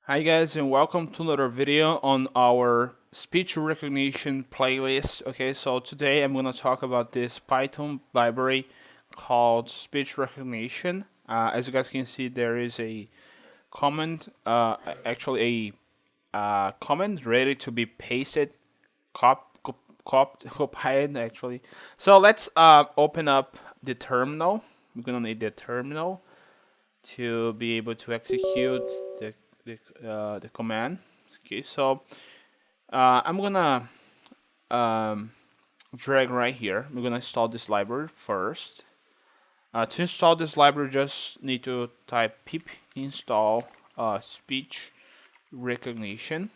Hi guys, and welcome to another video on our speech recognition playlist. Okay, so today I'm going to talk about this Python library called speech recognition. As you guys can see, there is a comment, actually a comment ready to be pasted, copied actually. So let's open up the terminal. We're gonna need the terminal to be able to execute the command. Okay, so I'm gonna um, drag right here. We're gonna install this library first. To install this library, just need to type pip install speech recognition,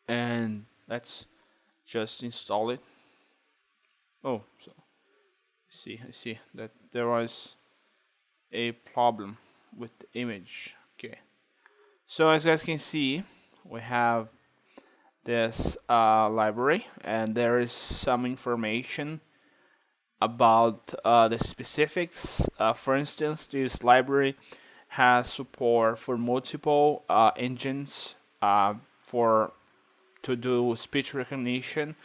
and let's just install it. Oh, so I see that there was a problem with the image. Okay, so as you guys can see, we have this library, and there is some information about the specifics. For instance, this library has support for multiple engines for to do speech recognition.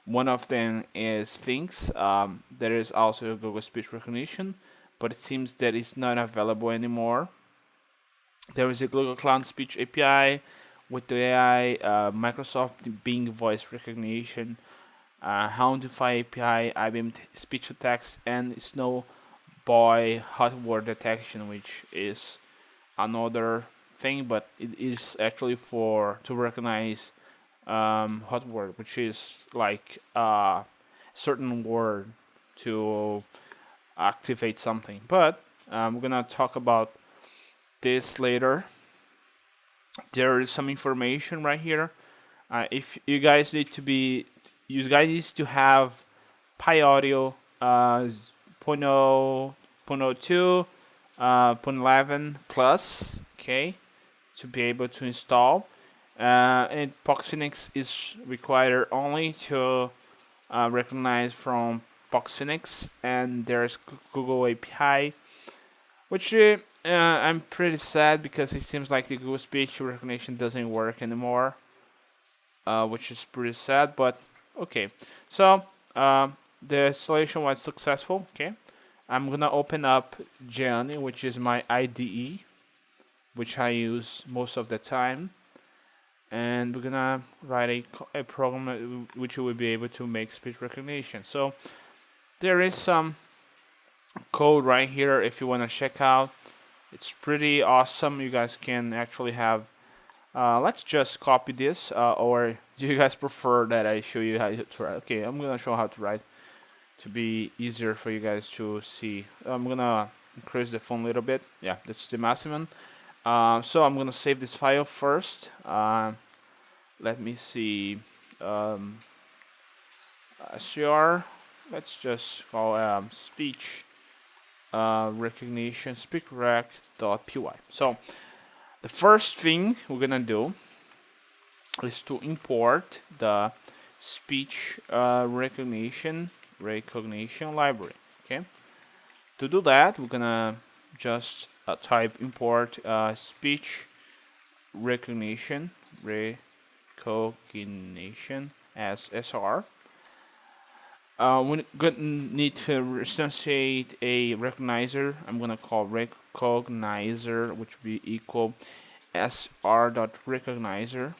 One of them is Sphinx. There is also Google Speech Recognition, but it seems that it's not available anymore. There is a Google Cloud Speech API with the AI, Microsoft Bing voice recognition, Houndify API, IBM speech to text, and Snowboy hot word detection, which is another thing, but it is actually for to recognize hot word, which is like a certain word to activate something. But we're gonna talk about this later. There is some information right here. If you guys need to be, you guys need to have Pi Audio 0.0, 0.02, 0.11 plus, okay, to be able to install. And pocketsphinx is required only to recognize from pocketsphinx, and there's Google API, which I'm pretty sad because it seems like the Google speech recognition doesn't work anymore, which is pretty sad. But okay, so the installation was successful. Okay, I'm gonna open up Johnny, which is my IDE, which I use most of the time, and we're gonna write a program which will be able to make speech recognition. So there is some code right here if you want to check out. It's pretty awesome. You guys can actually have. Let's just copy this, or do you guys prefer that I show you how to write? Okay, I'm gonna show how to write to be easier for you guys to see. I'm gonna increase the font a little bit. Yeah, that's the maximum. So I'm gonna save this file first. Let me see. SCR. Let's just call speech recognition speechrec.py. So the first thing we're gonna do is to import the speech recognition library. Okay. To do that, we're gonna just type import speech recognition as SR. We're gonna need to instantiate a recognizer. I'm gonna call recognizer, which will be equal sr.recognizer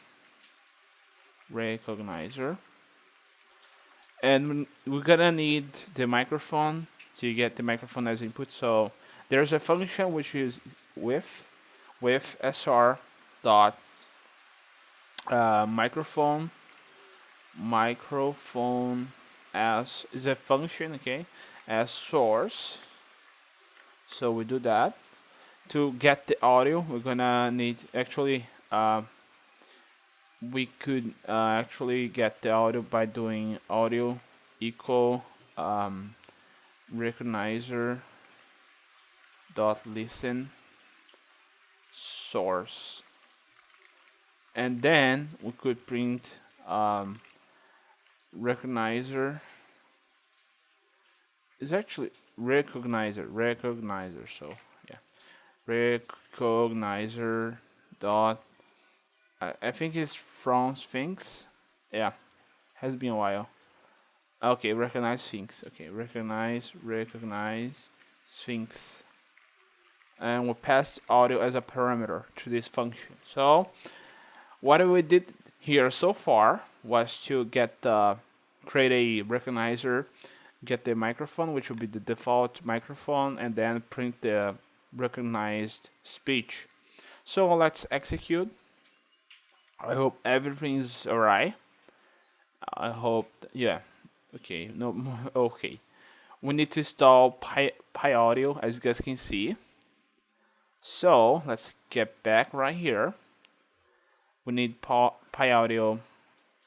and we're gonna need the microphone to get the microphone as input. So there's a function which is with sr dot microphone as is a function, okay, as source. So we do that. To get the audio, we're gonna need actually we could actually get the audio by doing audio equal recognizer dot listen source, and then we could print recognizer is actually recognizer. So yeah, recognizer dot. I think it's from Sphinx. Yeah, has been a while. Okay, recognize Sphinx. Okay, recognize Sphinx, and we'll pass audio as a parameter to this function. So what we did here so far was to create a recognizer, get the microphone, which will be the default microphone, and then print the recognized speech. So let's execute. I hope everything's alright. I hope, yeah. Okay, no, okay. We need to install Pi Audio, as you guys can see. So let's get back right here. We need Pi Audio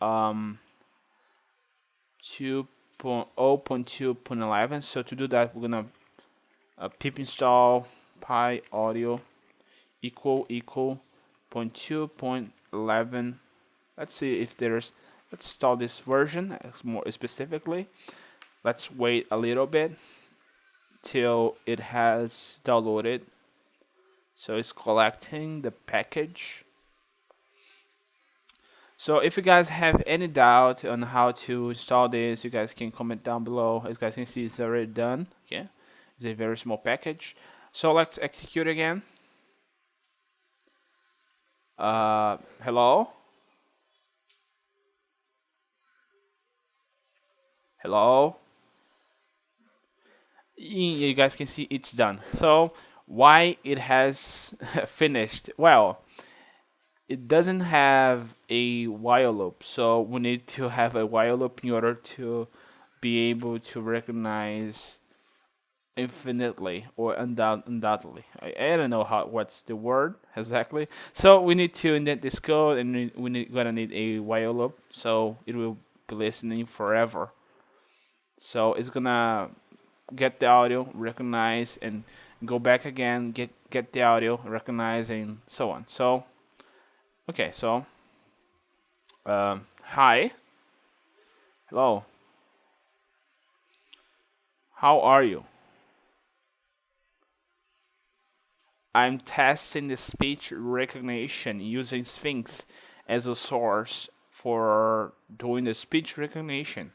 2.0.2.11. So to do that, we're gonna pip install Pi Audio equal 0.2.11. Let's see if there's. Let's install this version more specifically. Let's wait a little bit till it has downloaded. So it's collecting the package. So if you guys have any doubt on how to install this, you guys can comment down below. As you guys can see, it's already done. Okay, it's a very small package. So let's execute again. Hello? Hello? You guys can see it's done. So why it has finished? Well, it doesn't have a while loop, so we need to have a while loop in order to be able to recognize infinitely or undoubtedly. I don't know what's the word exactly. So we need to indent this code, and gonna need a while loop, so it will be listening forever. So it's gonna get the audio, recognize, and go back again, get the audio, recognize, and so on. So okay, so hi, hello, how are you? I'm testing the speech recognition using Sphinx as a source for doing the speech recognition.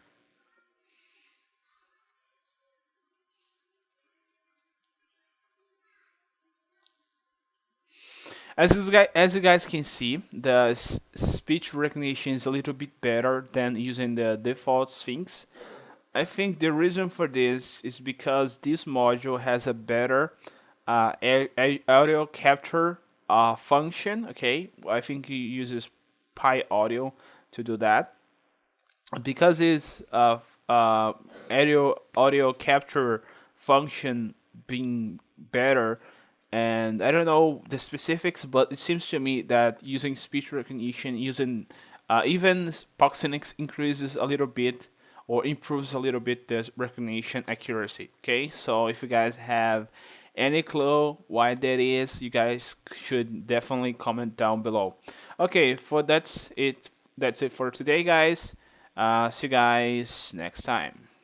As you guys can see, the speech recognition is a little bit better than using the default Sphinx. I think the reason for this is because this module has a better audio capture function. Okay, I think it uses Pi Audio to do that because it's audio capture function being better. And I don't know the specifics, but it seems to me that using speech recognition, using even pocketsphinx increases a little bit or improves a little bit the recognition accuracy. Okay, so if you guys have any clue why that is, you guys should definitely comment down below. Okay, that's it. That's it for today, guys. See you guys next time.